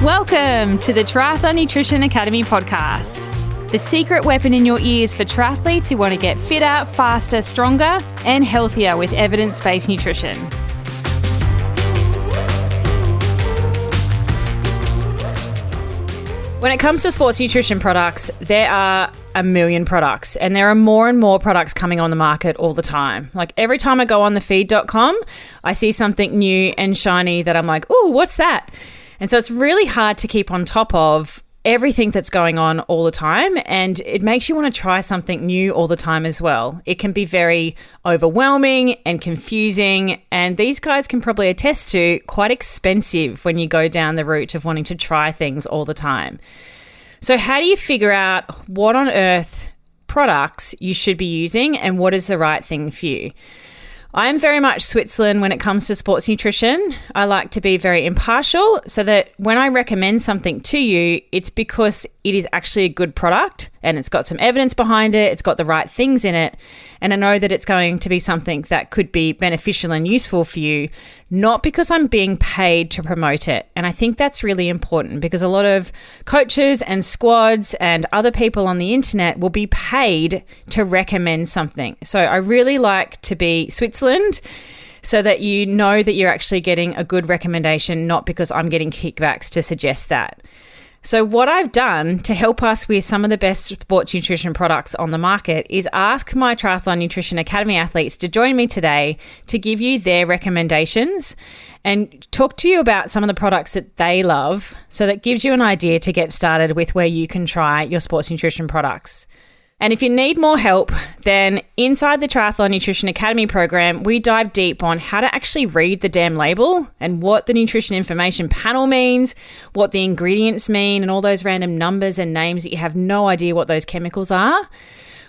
Welcome to the Triathlon Nutrition Academy podcast, the secret weapon in your ears for triathletes who want to get fitter, faster, stronger, and healthier with evidence-based nutrition. When it comes to sports nutrition products, there are a million products, and there are more and more products coming on the market all the time. Like every time I go on thefeed.com, I see something new and shiny that I'm like, ooh, what's that? And so it's really hard to keep on top of everything that's going on all the time, and it makes you want to try something new all the time as well. It can be very overwhelming and confusing, and these guys can probably attest to quite expensive when you go down the route of wanting to try things all the time. So how do you figure out what on earth products you should be using and what is the right thing for you? I'm very much Switzerland when it comes to sports nutrition. I like to be very impartial so that when I recommend something to you, it's because it is actually a good product and it's got some evidence behind it, it's got the right things in it, and I know that it's going to be something that could be beneficial and useful for you, not because I'm being paid to promote it. And I think that's really important because a lot of coaches and squads and other people on the internet will be paid to recommend something. So I really like to be Switzerland so that you know that you're actually getting a good recommendation, not because I'm getting kickbacks to suggest that. So what I've done to help us with some of the best sports nutrition products on the market is ask my Triathlon Nutrition Academy athletes to join me today to give you their recommendations and talk to you about some of the products that they love, so that gives you an idea to get started with where you can try your sports nutrition products. And if you need more help, then inside the Triathlon Nutrition Academy program, we dive deep on how to actually read the damn label and what the nutrition information panel means, what the ingredients mean, and all those random numbers and names that you have no idea what those chemicals are.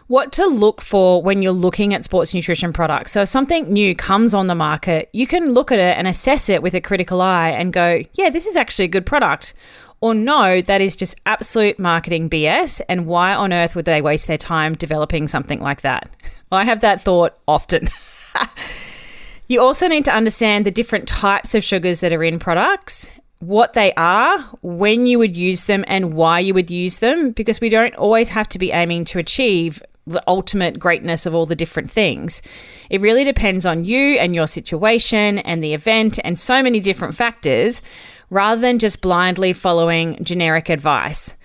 What to look for when you're looking at sports nutrition products. So if something new comes on the market, you can look at it and assess it with a critical eye and go, yeah, this is actually a good product. Or no, that is just absolute marketing BS, and why on earth would they waste their time developing something like that? I have that thought often. You also need to understand the different types of sugars that are in products, what they are, when you would use them, and why you would use them, because we don't always have to be aiming to achieve the ultimate greatness of all the different things. It really depends on you and your situation and the event and so many different factors, rather than just blindly following generic advice.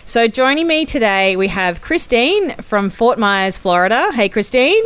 So joining me today, we have Christine from Fort Myers, Florida. Hey, Christine.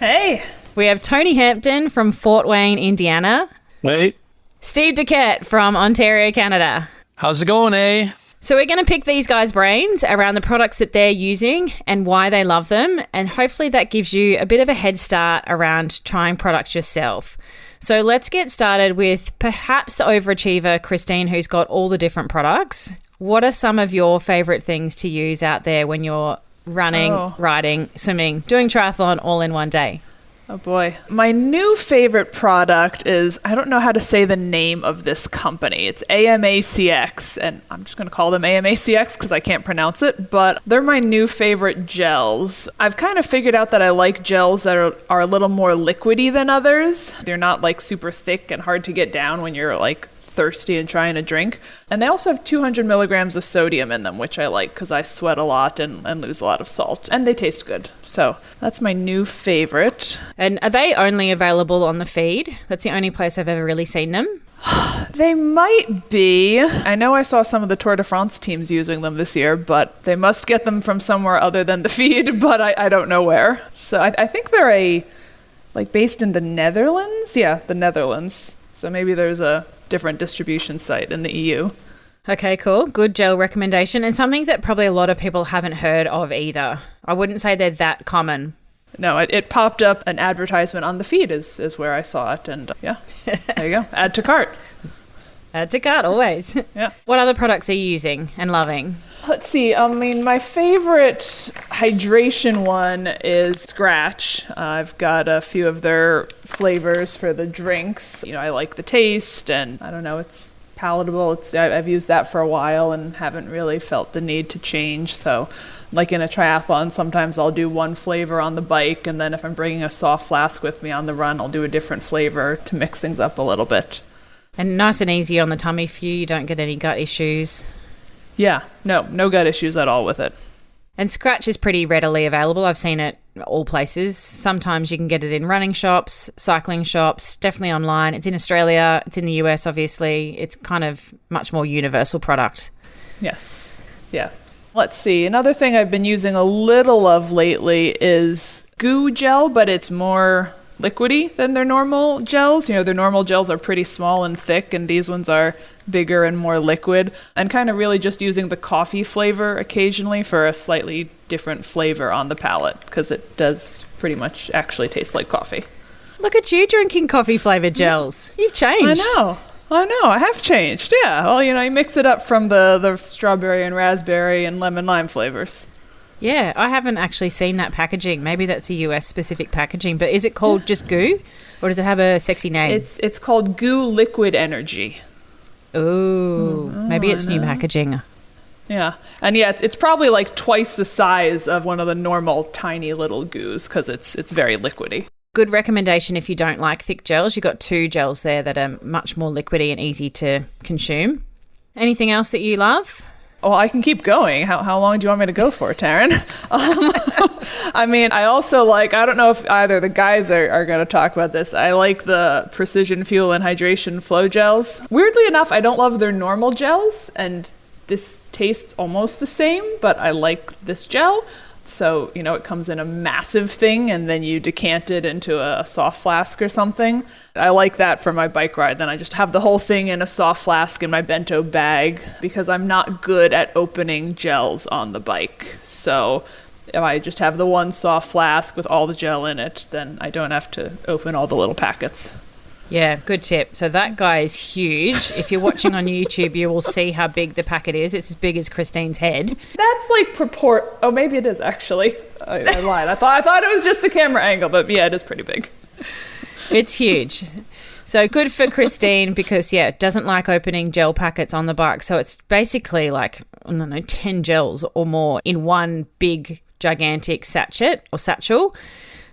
Hey. We have Tony Hampton from Fort Wayne, Indiana. Hey. Steve Duquette from Ontario, Canada. How's it going, eh? So we're going to pick these guys' brains around the products that they're using and why they love them. And hopefully that gives you a bit of a head start around trying products yourself. So let's get started with perhaps the overachiever, Christine, who's got all the different products. What are some of your favorite things to use out there when you're running, riding, swimming, doing triathlon all in one day? Oh boy. My new favorite product is, I don't know how to say the name of this company. It's AMACX, and I'm just going to call them AMACX because I can't pronounce it, but they're my new favorite gels. I've kind of figured out that I like gels that are a little more liquidy than others. They're not like super thick and hard to get down when you're like thirsty and trying to drink. And they also have 200 milligrams of sodium in them, which I like because I sweat a lot and lose a lot of salt. And they taste good. So that's my new favorite. And are they only available on the feed? That's the only place I've ever really seen them. They might be. I know I saw some of the Tour de France teams using them this year, but they must get them from somewhere other than the feed, but I don't know where. So I think they're based in the Netherlands? Yeah, the Netherlands. So maybe there's a different distribution site in the EU. Okay, cool. Good gel recommendation, and something that probably a lot of people haven't heard of either. I wouldn't say they're that common. No, it popped up an advertisement on the feed is where I saw it, and yeah, there you go. Add to cart. Add to cart, always. Yeah. What other products are you using and loving? Let's see. My favorite hydration one is Scratch. I've got a few of their flavors for the drinks. I like the taste, and I don't know, it's palatable. I've used that for a while and haven't really felt the need to change. So like in a triathlon, sometimes I'll do one flavor on the bike, and then if I'm bringing a soft flask with me on the run, I'll do a different flavor to mix things up a little bit. And nice and easy on the tummy for you. You don't get any gut issues. Yeah, no gut issues at all with it. And Scratch is pretty readily available. I've seen it all places. Sometimes you can get it in running shops, cycling shops, definitely online. It's in Australia. It's in the US, obviously. It's kind of much more universal product. Yes. Yeah. Let's see. Another thing I've been using a little of lately is goo gel, but it's more liquidy than their normal gels. You know, their normal gels are pretty small and thick, and these ones are bigger and more liquid. And kind of really just using the coffee flavor occasionally for a slightly different flavor on the palate, because it does pretty much actually taste like coffee. Look at you drinking coffee flavored gels. You've changed. I know. I have changed. Yeah. Well, you mix it up from the strawberry and raspberry and lemon lime flavors. Yeah, I haven't actually seen that packaging. Maybe that's a US specific packaging, but is it called just goo, or does it have a sexy name? It's called Goo Liquid Energy. Ooh, maybe it's new packaging. Yeah, and yeah, it's probably like twice the size of one of the normal tiny little goos because it's very liquidy. Good recommendation if you don't like thick gels. You've got 2 gels there that are much more liquidy and easy to consume. Anything else that you love? Oh, I can keep going. How long do you want me to go for, Taryn? I mean, I also I don't know if either the guys are going to talk about this. I like the Precision Fuel and Hydration Flow Gels. Weirdly enough, I don't love their normal gels, and this tastes almost the same, but I like this gel. So, it comes in a massive thing, and then you decant it into a soft flask or something. I like that for my bike ride. Then I just have the whole thing in a soft flask in my bento bag because I'm not good at opening gels on the bike. So if I just have the one soft flask with all the gel in it, then I don't have to open all the little packets. Yeah, good tip. So that guy is huge. If you're watching on YouTube, you will see how big the packet is. It's as big as Christine's head. That's oh, maybe it is actually. I lied. I thought it was just the camera angle, but yeah, it is pretty big. It's huge. So good for Christine because, doesn't like opening gel packets on the bike. So it's basically 10 gels or more in one big, gigantic satchel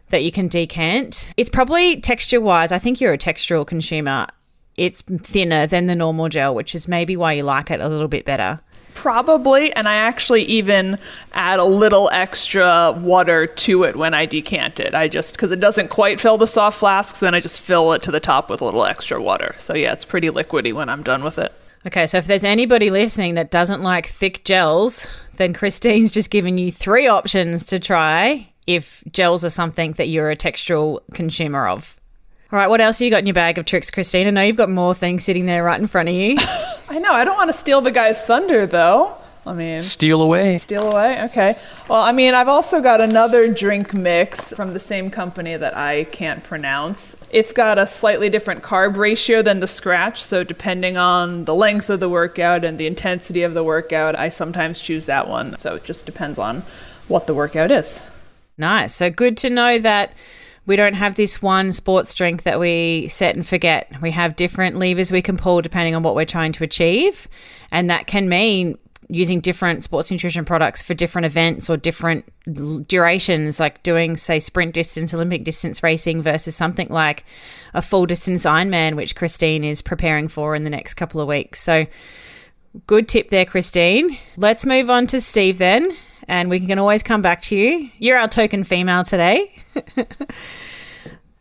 that you can decant. It's probably texture-wise, I think you're a textural consumer. It's thinner than the normal gel, which is maybe why you like it a little bit better. Probably, and I actually even add a little extra water to it when I decant it. Because it doesn't quite fill the soft flasks, then I just fill it to the top with a little extra water. So yeah, it's pretty liquidy when I'm done with it. Okay, so if there's anybody listening that doesn't like thick gels, then Christine's just given you 3 options to try if gels are something that you're a textural consumer of. All right, what else have you got in your bag of tricks, Christine? I know you've got more things sitting there right in front of you. I know. I don't want to steal the guy's thunder, though. Steal away. Okay. Well, I've also got another drink mix from the same company that I can't pronounce. It's got a slightly different carb ratio than the Scratch, so depending on the length of the workout and the intensity of the workout, I sometimes choose that one. So it just depends on what the workout is. Nice. So good to know that we don't have this one sports drink that we set and forget. We have different levers we can pull depending on what we're trying to achieve. And that can mean using different sports nutrition products for different events or different durations, like doing, say, sprint distance, Olympic distance racing versus something like a full distance Ironman, which Christine is preparing for in the next couple of weeks. So good tip there, Christine. Let's move on to Steve then. And we can always come back to you. You're our token female today.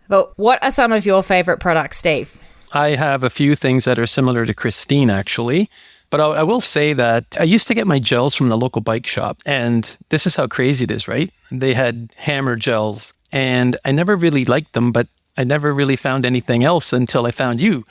But what are some of your favorite products, Steve? I have a few things that are similar to Christine, actually. But I will say that I used to get my gels from the local bike shop. And this is how crazy it is, right? They had hammer gels. And I never really liked them, but I never really found anything else until I found you.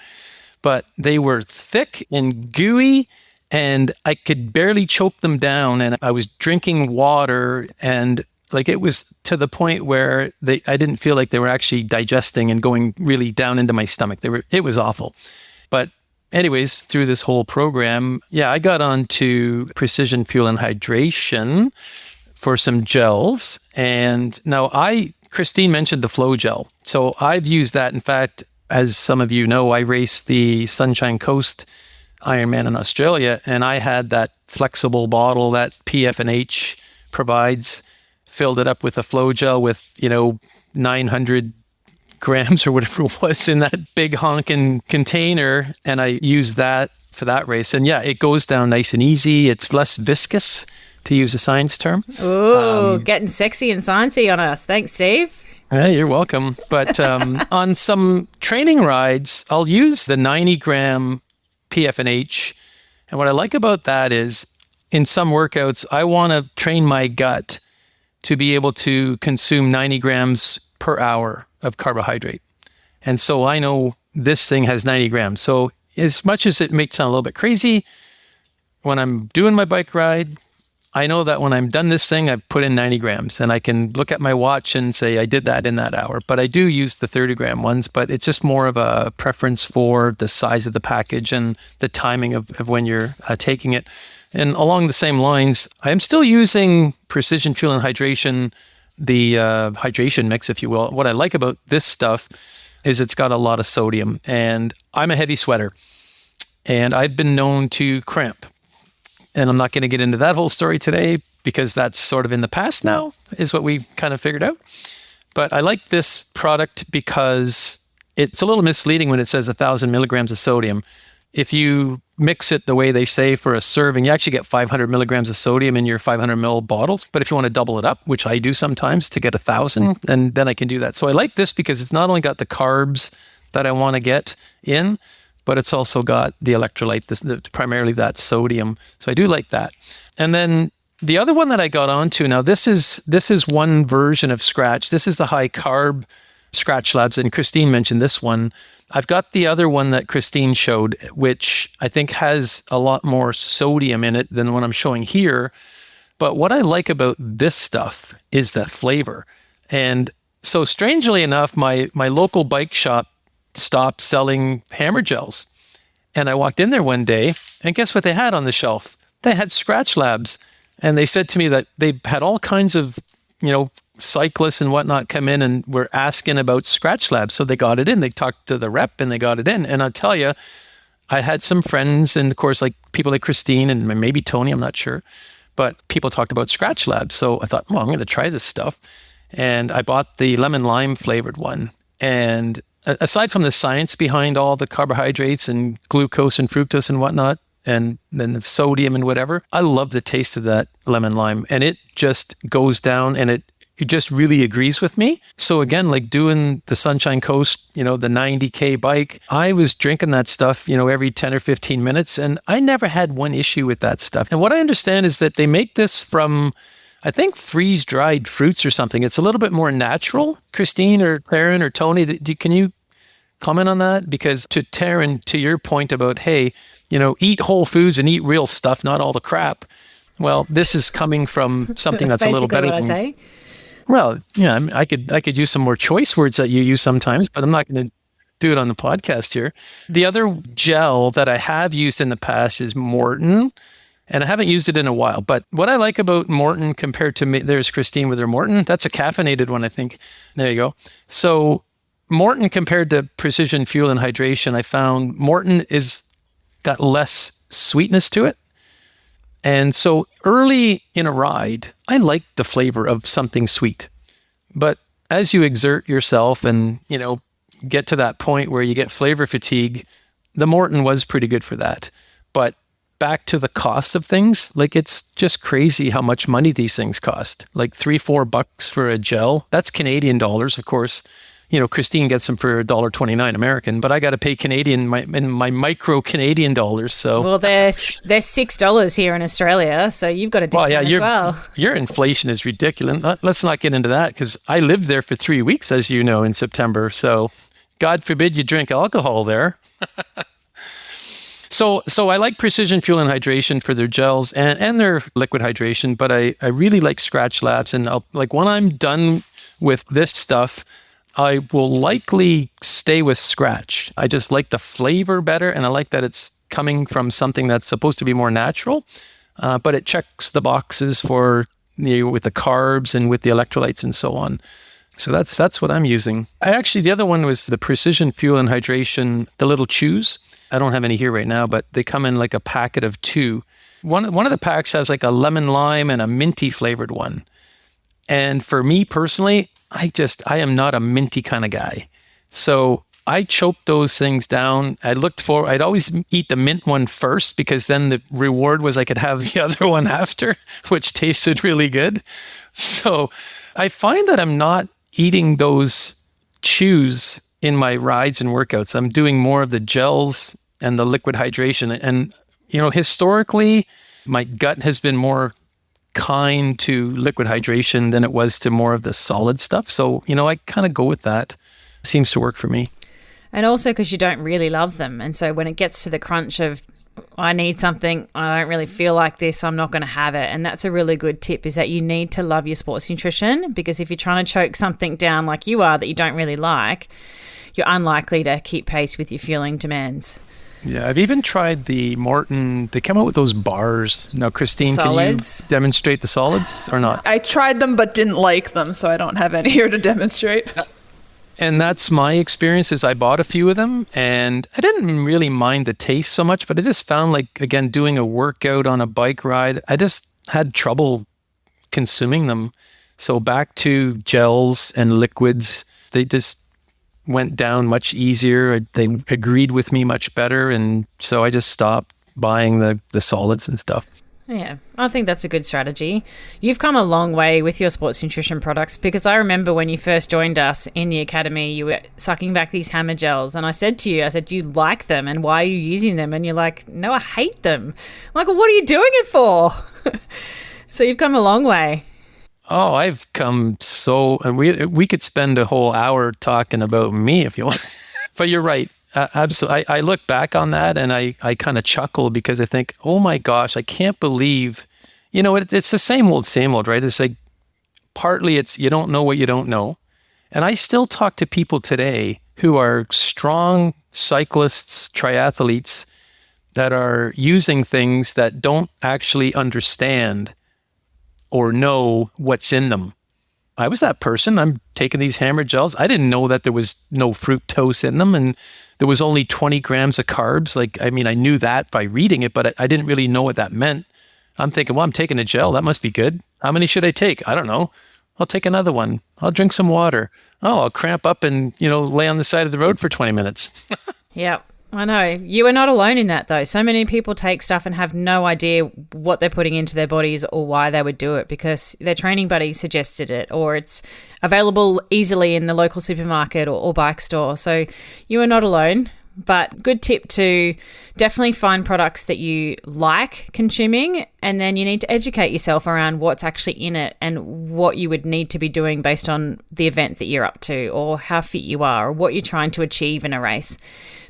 But they were thick and gooey, and I could barely choke them down. And I was drinking water, and it was to the point where I didn't feel like they were actually digesting and going really down into my stomach. It was awful. But anyways, through this whole program, I got onto Precision Fuel and Hydration for some gels. And now Christine mentioned the Flow Gel. So I've used that. In fact, as some of you know, I raced the Sunshine Coast Ironman in Australia, and I had that flexible bottle that PF&H provides, filled it up with a Flow Gel with, 900 grams or whatever it was in that big honking container. And I used that for that race. And yeah, it goes down nice and easy. It's less viscous, to use a science term. Ooh, getting sexy and sciencey on us. Thanks, Steve. Hey, you're welcome. But on some training rides, I'll use the 90-gram PF&H. And what I like about that is in some workouts, I want to train my gut to be able to consume 90 grams per hour of carbohydrate. And so I know this thing has 90 grams. So as much as it may sound a little bit crazy, when I'm doing my bike ride, I know that when I'm done this thing, I've put in 90 grams and I can look at my watch and say I did that in that hour. But I do use the 30-gram ones, but it's just more of a preference for the size of the package and the timing of when you're taking it. And along the same lines, I'm still using Precision Fuel and Hydration, the hydration mix, if you will. What I like about this stuff is it's got a lot of sodium, and I'm a heavy sweater, and I've been known to cramp. And I'm not going to get into that whole story today because that's sort of in the past now, is what we kind of figured out. But I like this product because it's a little misleading when it says 1,000 milligrams of sodium. If you mix it the way they say for a serving, you actually get 500 milligrams of sodium in your 500 ml bottles. But if you want to double it up, which I do sometimes to get 1,000, and then I can do that. So I like this because it's not only got the carbs that I want to get in, but it's also got the electrolyte, primarily that sodium. So I do like that. And then the other one that I got onto, now this is one version of Scratch. This is the high carb Scratch Labs, and Christine mentioned this one. I've got the other one that Christine showed, which I think has a lot more sodium in it than what I'm showing here. But what I like about this stuff is the flavor. And so strangely enough, my local bike shop stopped selling hammer gels. And I walked in there one day, and guess what they had on the shelf? They had Scratch Labs. And they said to me that they had all kinds of, cyclists and whatnot come in and were asking about Scratch Labs. So they got it in. They talked to the rep and they got it in. And I'll tell you, I had some friends, and of course, like people like Christine and maybe Tony, I'm not sure, but people talked about Scratch Labs. So I thought, I'm going to try this stuff. And I bought the lemon lime flavored one. And aside from the science behind all the carbohydrates and glucose and fructose and whatnot, and then the sodium and whatever, I love the taste of that lemon lime. And it just goes down, and it just really agrees with me. So again, like doing the Sunshine Coast, the 90K bike, I was drinking that stuff, every 10 or 15 minutes, and I never had one issue with that stuff. And what I understand is that they make this from, I think, freeze-dried fruits or something. It's a little bit more natural. Christine or Taryn or Tony, can you comment on that? Because to Taryn, to your point about, hey, eat whole foods and eat real stuff, not all the crap. Well, this is coming from something that's a little better than... Say. Well, yeah, I could use some more choice words that you use sometimes, but I'm not going to do it on the podcast here. The other gel that I have used in the past is Morton, and I haven't used it in a while. But what I like about Morton compared to me, there's Christine with her Morton. That's a caffeinated one, I think. There you go. So Morton compared to Precision Fuel and Hydration, I found Morton is got less sweetness to it. And so early in a ride, I like the flavor of something sweet. But as you exert yourself and, get to that point where you get flavor fatigue, the Morton was pretty good for that. But back to the cost of things, like it's just crazy how much money these things cost. Like $3-4 for a gel. That's Canadian dollars, of course. Christine gets them for $1.29 American, but I got to pay Canadian, my micro Canadian dollars. So well, they're $6 here in Australia, so you've got a discount as well. Your inflation is ridiculous. Let's not get into that because I lived there for 3 weeks, as you know, in September. So God forbid you drink alcohol there. So I like Precision Fuel and Hydration for their gels and their liquid hydration, but I really like Scratch Labs, and when I'm done with this stuff, I will likely stay with Scratch. I just like the flavor better, and I like that it's coming from something that's supposed to be more natural, but it checks the boxes for with the carbs and with the electrolytes and so on. So that's what I'm using. The other one was the Precision Fuel and Hydration, the little chews. I don't have any here right now, but they come in like a packet of 2. One of the packs has like a lemon lime and a minty flavored one. And for me personally, I am not a minty kind of guy. So I choked those things down. I'd always eat the mint one first because then the reward was I could have the other one after, which tasted really good. So I find that I'm not eating those chews in my rides and workouts. I'm doing more of the gels and the liquid hydration. And, historically, my gut has been more kind to liquid hydration than it was to more of the solid stuff. So, I kind of go with that. Seems to work for me. And also because you don't really love them. And so when it gets to the crunch of, I need something, I don't really feel like this, I'm not going to have it. And that's a really good tip, is that you need to love your sports nutrition, because if you're trying to choke something down like you are that you don't really like, you're unlikely to keep pace with your fueling demands. Yeah, I've even tried the Morton. They come out with those bars. Now, Christine, Solids. Can you demonstrate the solids or not? I tried them but didn't like them, so I don't have any here to demonstrate. And that's my experience. Is I bought a few of them and I didn't really mind the taste so much, but I just found, like, again, doing a workout on a bike ride, I just had trouble consuming them. So back to gels and liquids, they just went down much easier. They agreed with me much better. And so I just stopped buying the solids and stuff. Yeah, I think that's a good strategy. You've come a long way with your sports nutrition products, because I remember when you first joined us in the academy, you were sucking back these hammer gels. And I said to you, do you like them and why are you using them? And you're like, no, I hate them. I'm like, well, what are you doing it for? So you've come a long way. Oh, I've come and we could spend a whole hour talking about me if you want. But you're right. Absolutely. I look back on that and I kind of chuckle, because I think, oh my gosh, I can't believe, it's the same old, right? It's like, partly it's, you don't know what you don't know. And I still talk to people today who are strong cyclists, triathletes, that are using things that don't actually understand or know what's in them. I was that person. I'm taking these hammer gels. I didn't know that there was no fructose in them, and there was only 20 grams of carbs. I knew that by reading it, but I didn't really know what that meant. I'm thinking, well, I'm taking a gel. That must be good. How many should I take? I don't know. I'll take another one. I'll drink some water. Oh, I'll cramp up and, lay on the side of the road for 20 minutes. Yep. I know. You are not alone in that, though. So many people take stuff and have no idea what they're putting into their bodies or why they would do it, because their training buddy suggested it, or it's available easily in the local supermarket or bike store. So you are not alone. But good tip to definitely find products that you like consuming, and then you need to educate yourself around what's actually in it and what you would need to be doing based on the event that you're up to, or how fit you are, or what you're trying to achieve in a race.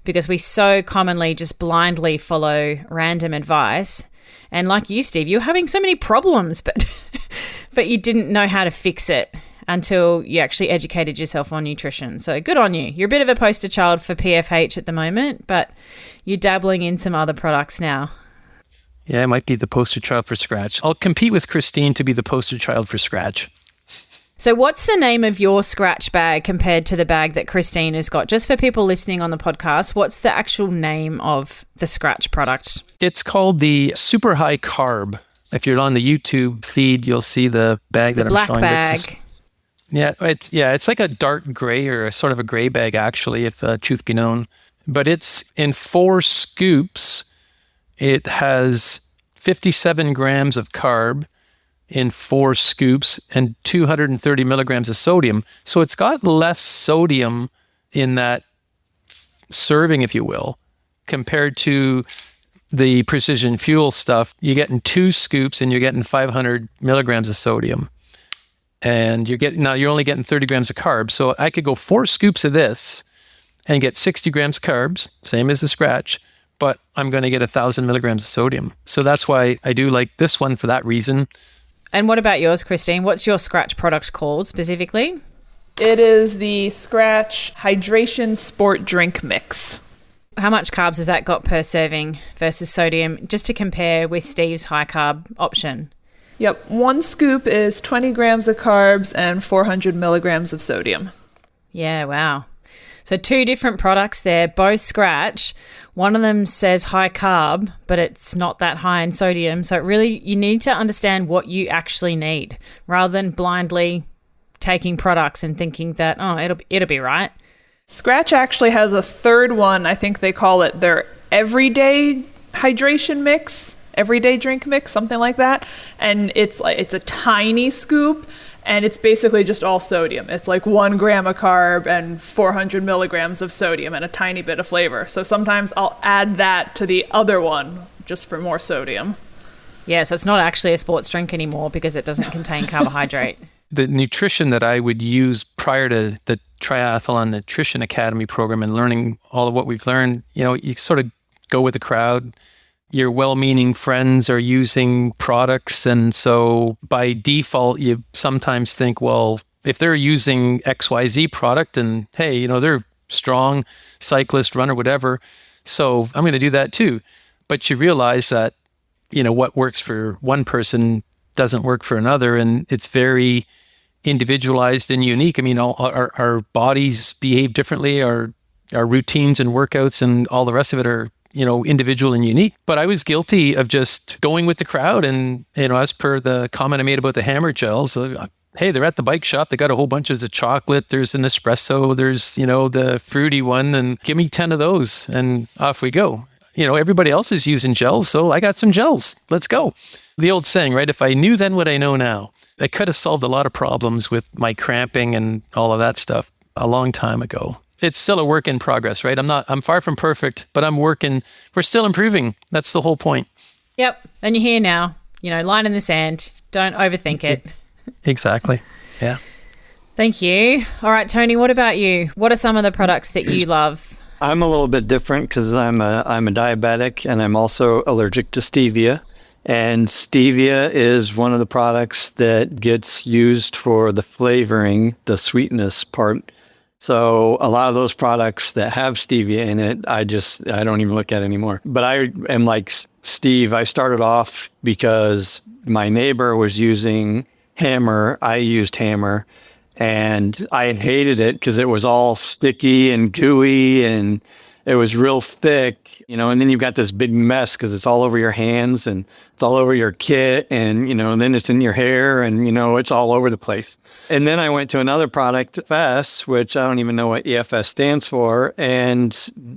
Because we so commonly just blindly follow random advice. And like you, Steve, you're having so many problems, but you didn't know how to fix it until you actually educated yourself on nutrition. So good on you. You're a bit of a poster child for PFH at the moment, but you're dabbling in some other products now. Yeah, I might be the poster child for Scratch. I'll compete with Christine to be the poster child for Scratch. So what's the name of your Scratch bag compared to the bag that Christine has got? Just for people listening on the podcast, what's the actual name of the Scratch product? It's called the Super High Carb. If you're on the YouTube feed, you'll see the bag that I'm showing. Black bag. It's like a dark gray, or a sort of a gray bag, actually, if truth be known. But it's in 4 scoops. It has 57 grams of carb in 4 scoops and 230 milligrams of sodium. So it's got less sodium in that serving, if you will, compared to the Precision Fuel stuff. You're getting 2 scoops and you're getting 500 milligrams of sodium. And you're only getting 30 grams of carbs. So I could go 4 scoops of this and get 60 grams carbs, same as the Scratch, but I'm going to get 1,000 milligrams of sodium. So that's why I do like this one for that reason. And what about yours, Christine? What's your Scratch product called specifically? It is the Scratch Hydration Sport Drink Mix. How much carbs has that got per serving versus sodium, just to compare with Steve's high carb option? Yep, 1 scoop is 20 grams of carbs and 400 milligrams of sodium. Yeah, wow. So 2 different products there, both Scratch. One of them says high carb, but it's not that high in sodium. So you need to understand what you actually need, rather than blindly taking products and thinking that, it'll be right. Scratch actually has a third one. I think they call it their everyday hydration mix, everyday drink mix, something like that. And it's a tiny scoop, and it's basically just all sodium. It's like 1 gram of carb and 400 milligrams of sodium and a tiny bit of flavor. So sometimes I'll add that to the other one just for more sodium. Yeah, so it's not actually a sports drink anymore because it doesn't contain carbohydrate. The nutrition that I would use prior to the Triathlon Nutrition Academy program and learning all of what we've learned, you sort of go with the crowd. Your well-meaning friends are using products, and so by default, you sometimes think, well, if they're using XYZ product and hey, they're strong cyclist, runner, whatever, so I'm going to do that too. But you realize that, what works for one person doesn't work for another, and it's very individualized and unique. I mean, all our bodies behave differently, our routines and workouts and all the rest of it are individual and unique. But I was guilty of just going with the crowd. And, as per the comment I made about the hammer gels, hey, they're at the bike shop. They got a whole bunch of the chocolate. There's an espresso. There's, the fruity one, and give me 10 of those and off we go. Everybody else is using gels. So I got some gels. Let's go. The old saying, right? If I knew then what I know now, I could have solved a lot of problems with my cramping and all of that stuff a long time ago. It's still a work in progress, right? I'm far from perfect, but I'm working. We're still improving. That's the whole point. Yep. And you're here now, line in the sand. Don't overthink it. Exactly. Yeah. Thank you. All right, Tony, what about you? What are some of the products that you love? I'm a little bit different because I'm a diabetic and I'm also allergic to stevia. And stevia is one of the products that gets used for the flavoring, the sweetness part. So a lot of those products that have stevia in it, I don't even look at anymore. But I am like Steve. I started off because my neighbor was using Hammer. I used Hammer, and I hated it because it was all sticky and gooey and it was real thick, and then you've got this big mess because it's all over your hands and it's all over your kit and, and then it's in your hair and, it's all over the place. And then I went to another product, EFS, which I don't even know what EFS stands for, and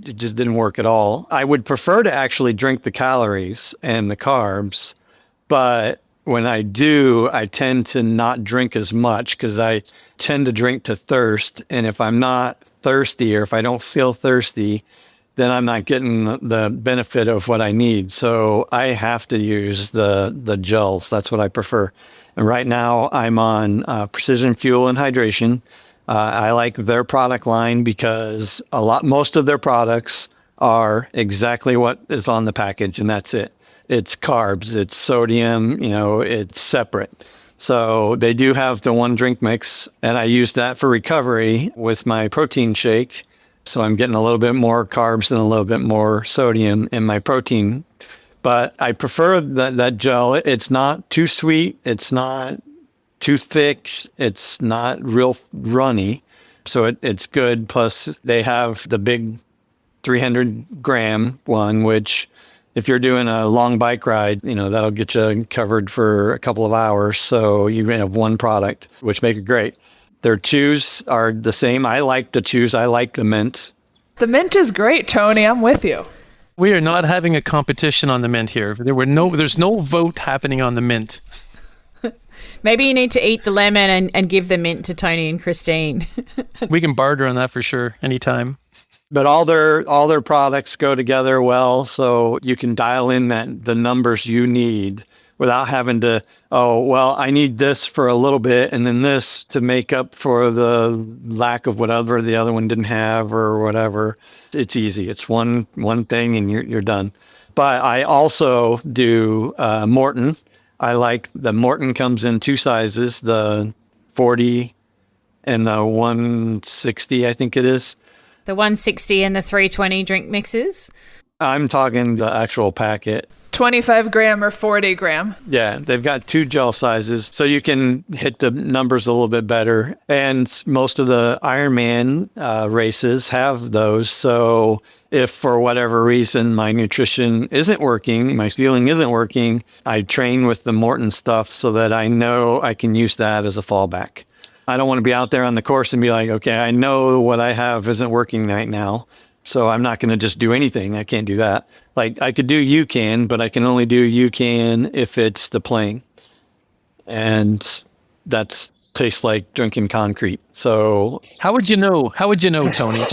it just didn't work at all. I would prefer to actually drink the calories and the carbs, but when I do, I tend to not drink as much because I tend to drink to thirst. And if I'm not thirsty or if I don't feel thirsty, then I'm not getting the benefit of what I need. So I have to use the gels. That's what I prefer. And right now I'm on Precision Fuel and Hydration. I like their product line because most of their products are exactly what is on the package, and that's it. It's carbs, it's sodium, it's separate. So they do have the one drink mix, and I use that for recovery with my protein shake. So I'm getting a little bit more carbs and a little bit more sodium in my protein. But I prefer that gel. It's not too sweet. It's not too thick. It's not real runny. So it's good. Plus, they have the big 300 gram one, which if you're doing a long bike ride, that'll get you covered for a couple of hours. So you have one product, which make it great. Their chews are the same. I like the chews. I like the mint. The mint is great, Tony. I'm with you. We are not having a competition on the mint here. There's no vote happening on the mint. Maybe you need to eat the lemon and give the mint to Tony and Christine. We can barter on that for sure, anytime. But all their products go together well, so you can dial in the numbers you need without having to, I need this for a little bit and then this to make up for the lack of whatever the other one didn't have or whatever. It's easy. It's one thing and you're done. But I also do Morton. I like the Morton comes in two sizes, the 40 and the 160, I think it is. The 160 and the 320 drink mixes? I'm talking the actual packet. 25 gram or 40 gram. Yeah, they've got two gel sizes, so you can hit the numbers a little bit better. And most of the Ironman races have those. So if for whatever reason my nutrition isn't working, my fueling isn't working, I train with the Morton stuff so that I know I can use that as a fallback. I don't want to be out there on the course and be like, okay, I know what I have isn't working right now, so I'm not going to just do anything. I can't do that. Like, I could do UCAN, but I can only do UCAN if it's the playing. And that's tastes like drinking concrete. So How would you know? How would you know, Tony?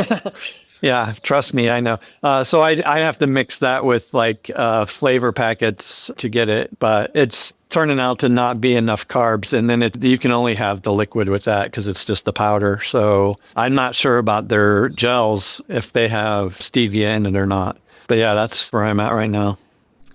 yeah, trust me, I know. So I have to mix that with like flavor packets to get it, but it's turning out to not be enough carbs. And then you can only have the liquid with that because it's just the powder. So I'm not sure about their gels, if they have stevia in it or not. But yeah, that's where I'm at right now.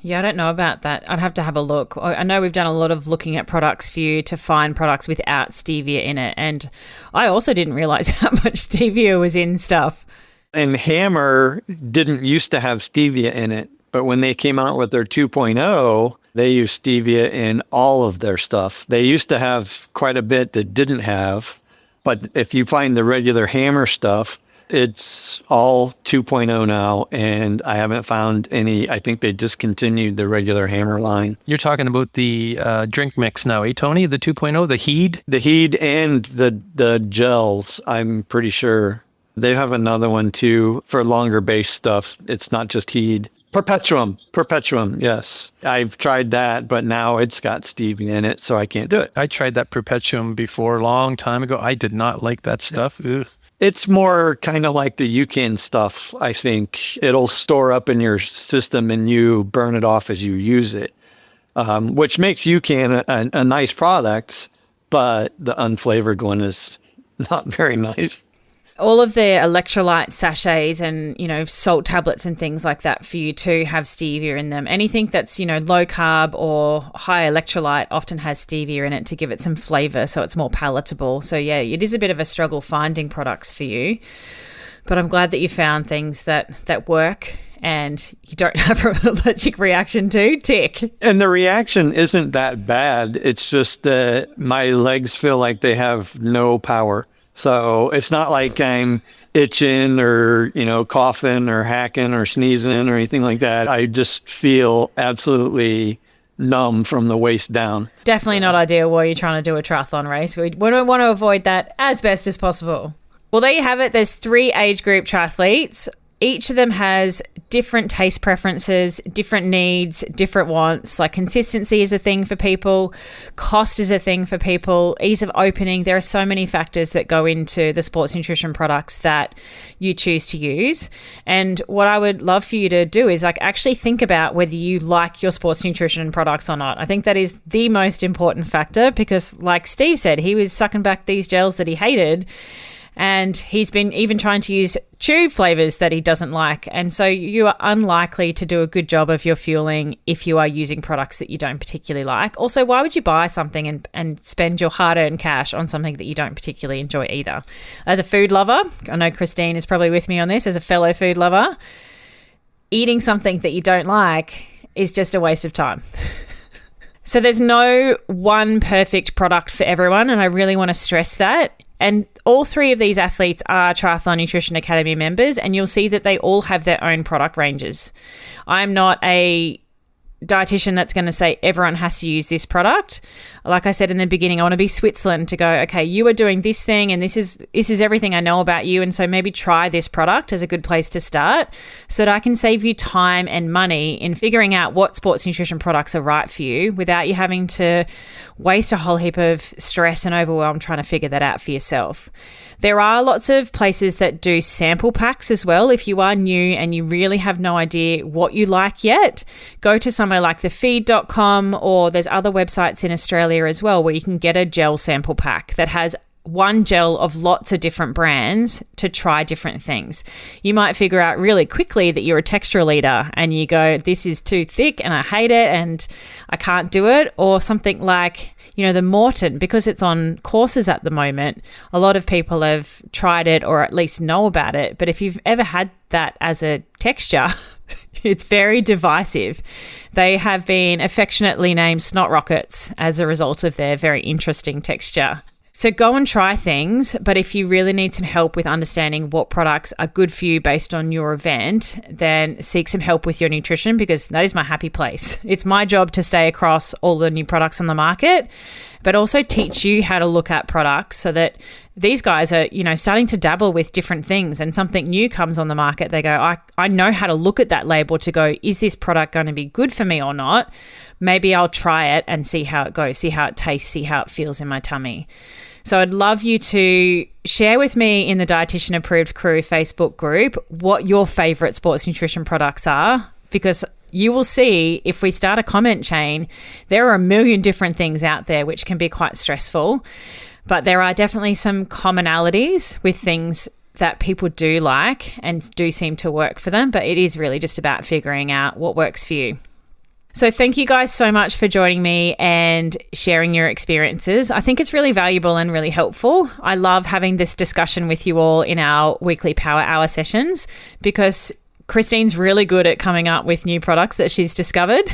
Yeah, I don't know about that. I'd have to have a look. I know we've done a lot of looking at products for you to find products without stevia in it. And I also didn't realize how much stevia was in stuff. And Hammer didn't used to have stevia in it, but when they came out with their 2.0, they used stevia in all of their stuff. They used to have quite a bit that didn't have, but if you find the regular Hammer stuff, it's all 2.0 now, and I haven't found any. I think they discontinued the regular Hammer line. You're talking about the drink mix now, eh, Tony? The 2.0, the Heed? The Heed and the gels, I'm pretty sure. They have another one too for longer base stuff. It's not just Heed. Perpetuum, yes. I've tried that, but now it's got stevia in it, so I can't do it. I tried that Perpetuum before, a long time ago. I did not like that stuff. Ugh. It's more kind of like the UCAN stuff, I think. It'll store up in your system and you burn it off as you use it, which makes UCAN a nice product, but the unflavored one is not very nice. All of their electrolyte sachets and, salt tablets and things like that for you too have stevia in them. Anything that's, low carb or high electrolyte often has stevia in it to give it some flavor so it's more palatable. So yeah, it is a bit of a struggle finding products for you. But I'm glad that you found things that work and you don't have an allergic reaction to. Tick. And the reaction isn't that bad. It's just that my legs feel like they have no power. So it's not like I'm itching or, coughing or hacking or sneezing or anything like that. I just feel absolutely numb from the waist down. Definitely not ideal while you're trying to do a triathlon race. We want to avoid that as best as possible. Well, there you have it. There's 3 age group triathletes. Each of them has different taste preferences, different needs, different wants. Like consistency is a thing for people, cost is a thing for people, ease of opening. There are so many factors that go into the sports nutrition products that you choose to use. And what I would love for you to do is actually think about whether you like your sports nutrition products or not. I think that is the most important factor because like Steve said, he was sucking back these gels that he hated. And he's been even trying to use tube flavors that he doesn't like. And so you are unlikely to do a good job of your fueling if you are using products that you don't particularly like. Also, why would you buy something and spend your hard-earned cash on something that you don't particularly enjoy either? As a food lover, I know Christine is probably with me on this, as a fellow food lover, eating something that you don't like is just a waste of time. So there's no one perfect product for everyone, and I really want to stress that. And all 3 of these athletes are Triathlon Nutrition Academy members, and you'll see that they all have their own product ranges. I'm not a dietitian that's going to say everyone has to use this product. Like I said in the beginning, I want to be Switzerland to go, okay, you are doing this thing and this is everything I know about you, and so maybe try this product as a good place to start so that I can save you time and money in figuring out what sports nutrition products are right for you without you having to waste a whole heap of stress and overwhelm trying to figure that out for yourself. There are lots of places that do sample packs as well. If you are new and you really have no idea what you like yet, go to somewhere like thefeed.com, or there's other websites in Australia as well where you can get a gel sample pack that has one gel of lots of different brands to try different things. You might figure out really quickly that you're a textural eater and you go, this is too thick and I hate it and I can't do it. Or something like, the Morton, because it's on courses at the moment, a lot of people have tried it or at least know about it. But if you've ever had that as a texture, it's very divisive. They have been affectionately named snot rockets as a result of their very interesting texture. So go and try things, but if you really need some help with understanding what products are good for you based on your event, then seek some help with your nutrition, because that is my happy place. It's my job to stay across all the new products on the market, but also teach you how to look at products so that these guys are, starting to dabble with different things, and something new comes on the market. They go, I know how to look at that label to go, is this product going to be good for me or not? Maybe I'll try it and see how it goes, see how it tastes, see how it feels in my tummy. So I'd love you to share with me in the Dietitian Approved Crew Facebook group what your favorite sports nutrition products are, because you will see if we start a comment chain, there are a million different things out there which can be quite stressful. But there are definitely some commonalities with things that people do like and do seem to work for them. But it is really just about figuring out what works for you. So thank you guys so much for joining me and sharing your experiences. I think it's really valuable and really helpful. I love having this discussion with you all in our weekly Power Hour sessions, because Christine's really good at coming up with new products that she's discovered.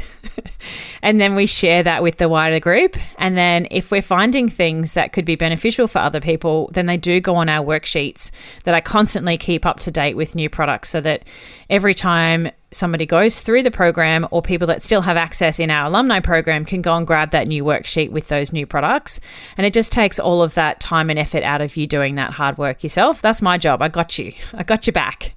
And then we share that with the wider group. And then if we're finding things that could be beneficial for other people, then they do go on our worksheets that I constantly keep up to date with new products, so that every time somebody goes through the program, or people that still have access in our alumni program can go and grab that new worksheet with those new products. And it just takes all of that time and effort out of you doing that hard work yourself. That's my job. I got you. I got your back.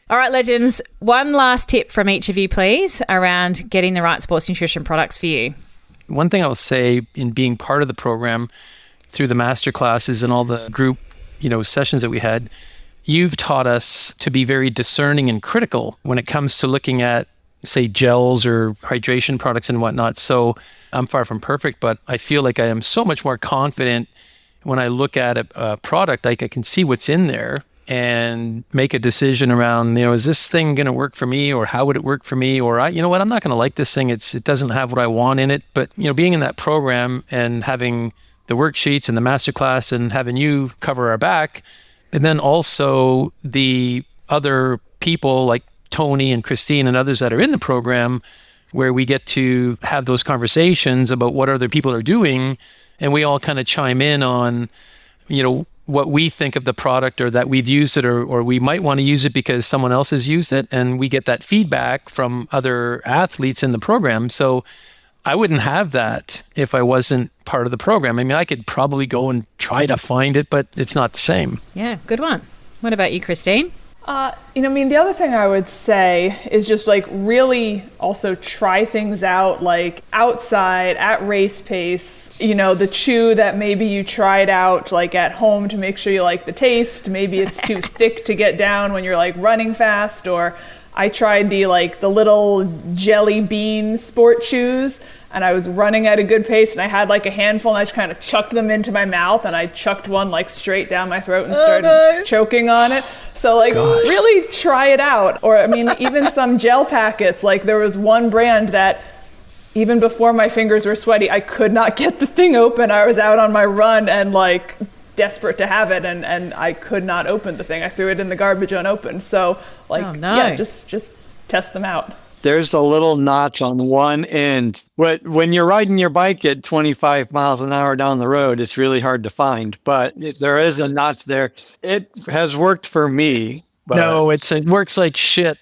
All right, legends, one last tip from each of you, please, around getting the right sports nutrition products for you. One thing I'll say in being part of the program through the master classes and all the group, sessions that we had, you've taught us to be very discerning and critical when it comes to looking at, say, gels or hydration products and whatnot. So I'm far from perfect, but I feel like I am so much more confident when I look at a product. Like, I can see what's in there and make a decision around, is this thing going to work for me, or how would it work for me? Or I'm not going to like this thing. It doesn't have what I want in it. But, being in that program and having the worksheets and the masterclass and having you cover our back, and then also the other people like Tony and Christine and others that are in the program, where we get to have those conversations about what other people are doing. And we all kind of chime in on, what we think of the product, or that we've used it, or we might want to use it because someone else has used it. And we get that feedback from other athletes in the program. So I wouldn't have that if I wasn't part of the program. I mean, I could probably go and try to find it, but it's not the same. Yeah, good one. What about you, Christine? The other thing I would say is just really also try things out, like outside at race pace, the chew that maybe you tried out at home to make sure you like the taste. Maybe it's too thick to get down when you're running fast, or I tried the little jelly bean sport chews, and I was running at a good pace, and I had a handful, and I just kind of chucked them into my mouth, and I chucked one straight down my throat and started choking on it. So really try it out. Or even some gel packets. There was one brand that even before my fingers were sweaty, I could not get the thing open. I was out on my run and desperate to have it, and I could not open the thing. I threw it in the garbage unopened. So just test them out. There's a little notch on one end. When you're riding your bike at 25 miles an hour down the road, it's really hard to find, but there is a notch there. It has worked for me. But no, it works like shit.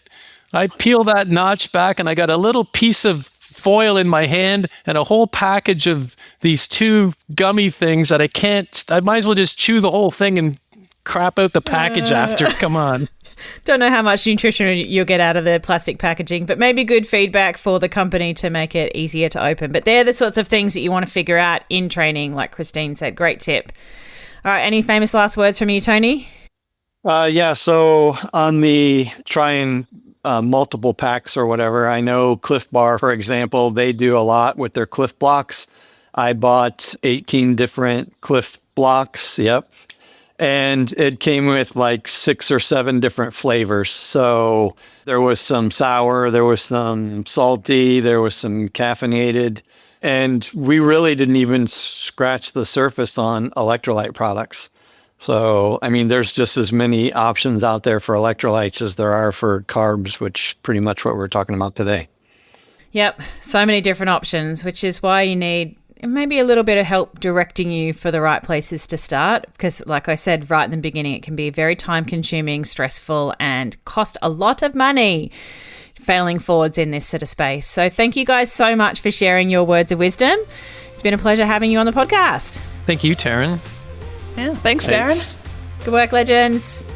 I peel that notch back and I got a little piece of foil in my hand and a whole package of these two gummy things that I might as well just chew the whole thing and crap out the package after. Come on. Don't know how much nutrition you'll get out of the plastic packaging, but maybe good feedback for the company to make it easier to open. But they're the sorts of things that you want to figure out in training, like Christine said. Great tip. All right, any famous last words from you, Tony? So on the trying multiple packs or whatever, I know Cliff Bar, for example, they do a lot with their Cliff blocks. I bought 18 different Cliff blocks. Yep. And it came with 6 or 7 different flavors. So there was some sour, there was some salty, there was some caffeinated. And we really didn't even scratch the surface on electrolyte products. So, there's just as many options out there for electrolytes as there are for carbs, which pretty much what we're talking about today. Yep. So many different options, which is why you need maybe a little bit of help directing you for the right places to start, because like I said right in the beginning, it can be very time consuming, stressful, and cost a lot of money failing forwards in this sort of space. So thank you guys so much for sharing your words of wisdom. It's been a pleasure having you on the podcast. Thank you, Taryn. Yeah, thanks, Darren. Thanks. Good work, legends.